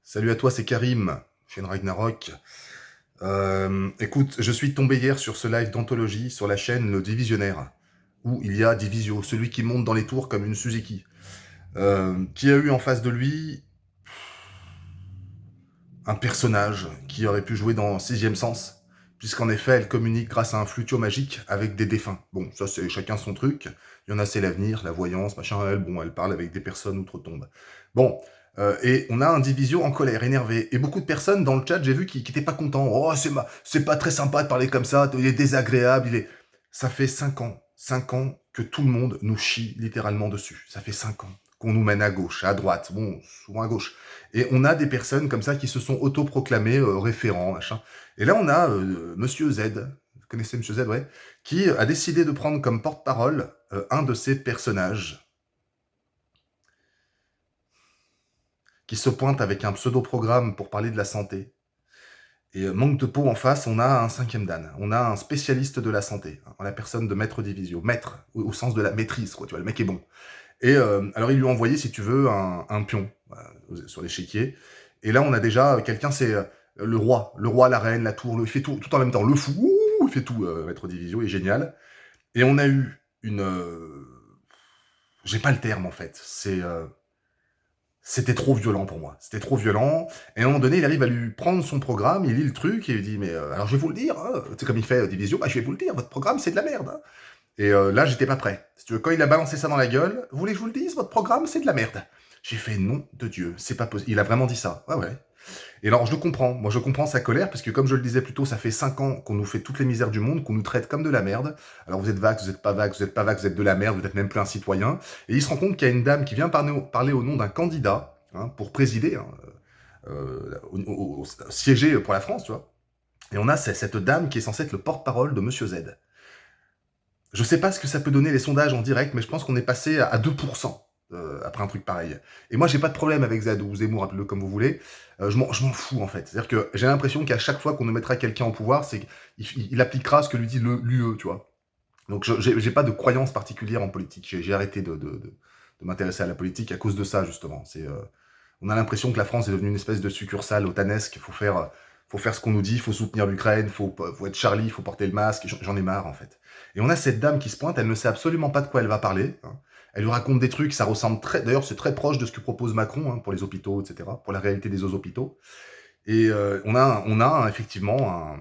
Salut à toi, c'est Karim, chaîne Ragnarok. Écoute, je suis tombé hier sur ce live d'anthologie sur la chaîne Le Divisionnaire, où il y a Divisio, celui qui monte dans les tours comme une Suzuki, qui a eu en face de lui un personnage qui aurait pu jouer dans Sixième Sens, puisqu'en effet, elle communique grâce à un flutio magique avec des défunts. Bon, ça c'est chacun son truc. Il y en a, c'est l'avenir, la voyance, machin. Elle parle avec des personnes outre-tombe. Bon, et on a un Divisio en colère, énervé. Et beaucoup de personnes dans le chat, j'ai vu, qui étaient pas contents. Oh, c'est pas très sympa de parler comme ça, il est désagréable, il est... Ça fait 5 ans que tout le monde nous chie littéralement dessus. Ça fait 5 ans qu'on nous mène à gauche, à droite, bon, souvent à gauche. Et on a des personnes comme ça qui se sont autoproclamées référents, machin. Et là, on a Monsieur Z, vous connaissez Monsieur Z, ouais, qui a décidé de prendre comme porte-parole un de ces personnages qui se pointe avec un pseudo-programme pour parler de la santé. Et manque de peau en face, on a un cinquième dan. On a un spécialiste de la santé, en la personne de Maître Divisio. Maître, au sens de la maîtrise, quoi, tu vois, le mec est bon. Et alors, il lui a envoyé, si tu veux, un pion sur l'échiquier. Et là, on a déjà quelqu'un, c'est le roi, la reine, la tour, il fait tout en même temps. Le fou, il fait tout, Maître Divisio, il est génial. Et on a eu une... J'ai pas le terme, en fait. C'était trop violent pour moi. C'était trop violent. Et à un moment donné, il arrive à lui prendre son programme, il lit le truc, et il dit, mais alors je vais vous le dire, hein. C'est comme il fait Divisio, bah je vais vous le dire, votre programme, c'est de la merde. Hein. Et là, j'étais pas prêt. Si tu veux, quand il a balancé ça dans la gueule, vous voulez que je vous le dise, votre programme, c'est de la merde. J'ai fait, nom de Dieu, c'est pas possible. Il a vraiment dit ça. Ouais, ouais. Et alors, je le comprends. Moi, je comprends sa colère, parce que comme je le disais plus tôt, ça fait 5 ans qu'on nous fait toutes les misères du monde, qu'on nous traite comme de la merde. Alors, vous êtes vax, vous êtes pas vax, vous êtes pas vax, vous êtes de la merde, vous êtes même plus un citoyen. Et il se rend compte qu'il y a une dame qui vient parler au nom d'un candidat, hein, pour présider, hein, siéger pour la France, tu vois. Et on a cette dame qui est censée être le porte-parole de Monsieur Z. Je sais pas ce que ça peut donner les sondages en direct, mais je pense qu'on est passé à 2% après un truc pareil. Et moi, j'ai pas de problème avec Z ou Zemmour, appelez-le comme vous voulez. Je m'en fous, en fait. C'est-à-dire que j'ai l'impression qu'à chaque fois qu'on nous mettra quelqu'un au pouvoir, c'est qu'il appliquera ce que lui dit l'UE, tu vois. Donc, j'ai pas de croyance particulière en politique. J'ai arrêté de m'intéresser à la politique à cause de ça, justement. On a l'impression que la France est devenue une espèce de succursale otanesque. Faut faire ce qu'on nous dit, faut soutenir l'Ukraine, faut être Charlie, faut porter le masque. J'en ai marre, en fait. Et on a cette dame qui se pointe, elle ne sait absolument pas de quoi elle va parler. Hein. Elle lui raconte des trucs, ça ressemble très... D'ailleurs, c'est très proche de ce que propose Macron, hein, pour les hôpitaux, etc., pour la réalité des hôpitaux. Et effectivement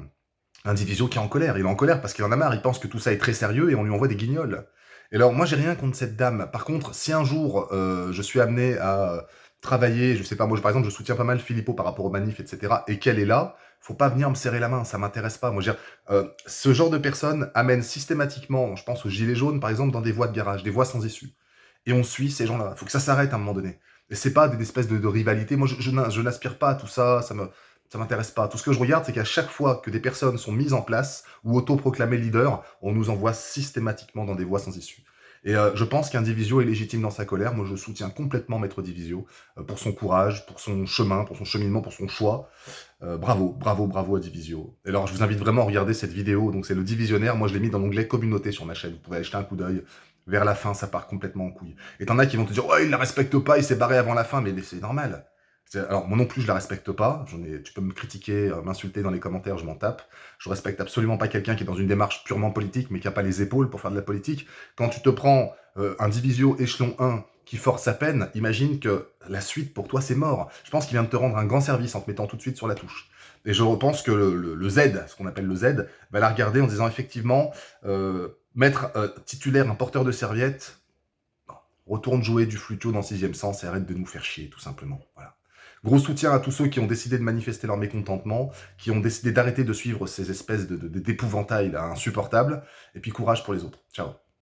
un Divisio qui est en colère. Il est en colère parce qu'il en a marre, il pense que tout ça est très sérieux et on lui envoie des guignols. Et alors, moi, j'ai rien contre cette dame. Par contre, si un jour, je suis amené à travailler, je sais pas, moi, par exemple, je soutiens pas mal Philippot par rapport aux manifs, etc., et qu'elle est là, faut pas venir me serrer la main, ça m'intéresse pas. Moi, je veux dire, ce genre de personnes amène systématiquement, je pense aux gilets jaunes, par exemple, dans des voies de garage, des voies sans issue. Et on suit ces gens-là. Faut que ça s'arrête à un moment donné. Et c'est pas des espèces de rivalité. Moi, je n'aspire pas à tout ça, ça m'intéresse pas. Tout ce que je regarde, c'est qu'à chaque fois que des personnes sont mises en place ou autoproclamées leaders, on nous envoie systématiquement dans des voies sans issue. Et je pense qu'un Divisio est légitime dans sa colère. Moi, je soutiens complètement Maître Divisio pour son courage, pour son chemin, pour son cheminement, pour son choix. Bravo à Divisio. Et alors, je vous invite vraiment à regarder cette vidéo. Donc, c'est le Divisionnaire. Moi, je l'ai mis dans l'onglet communauté sur ma chaîne. Vous pouvez aller jeter un coup d'œil. Vers la fin, ça part complètement en couille. Et t'en as qui vont te dire, ouais, il la respecte pas, il s'est barré avant la fin, mais c'est normal. Alors, moi non plus, je la respecte pas. Tu peux me critiquer, m'insulter dans les commentaires, je m'en tape. Je respecte absolument pas quelqu'un qui est dans une démarche purement politique, mais qui a pas les épaules pour faire de la politique. Quand tu te prends un Divisio échelon 1 qui force sa peine, imagine que la suite, pour toi, c'est mort. Je pense qu'il vient de te rendre un grand service en te mettant tout de suite sur la touche. Et je pense que le Z, ce qu'on appelle le Z, va la regarder en disant effectivement, mettre titulaire un porteur de serviette, non. Retourne jouer du flutio dans Sixième Sens et arrête de nous faire chier, tout simplement. Voilà. Gros soutien à tous ceux qui ont décidé de manifester leur mécontentement, qui ont décidé d'arrêter de suivre ces espèces d'épouvantails insupportables, et puis courage pour les autres. Ciao.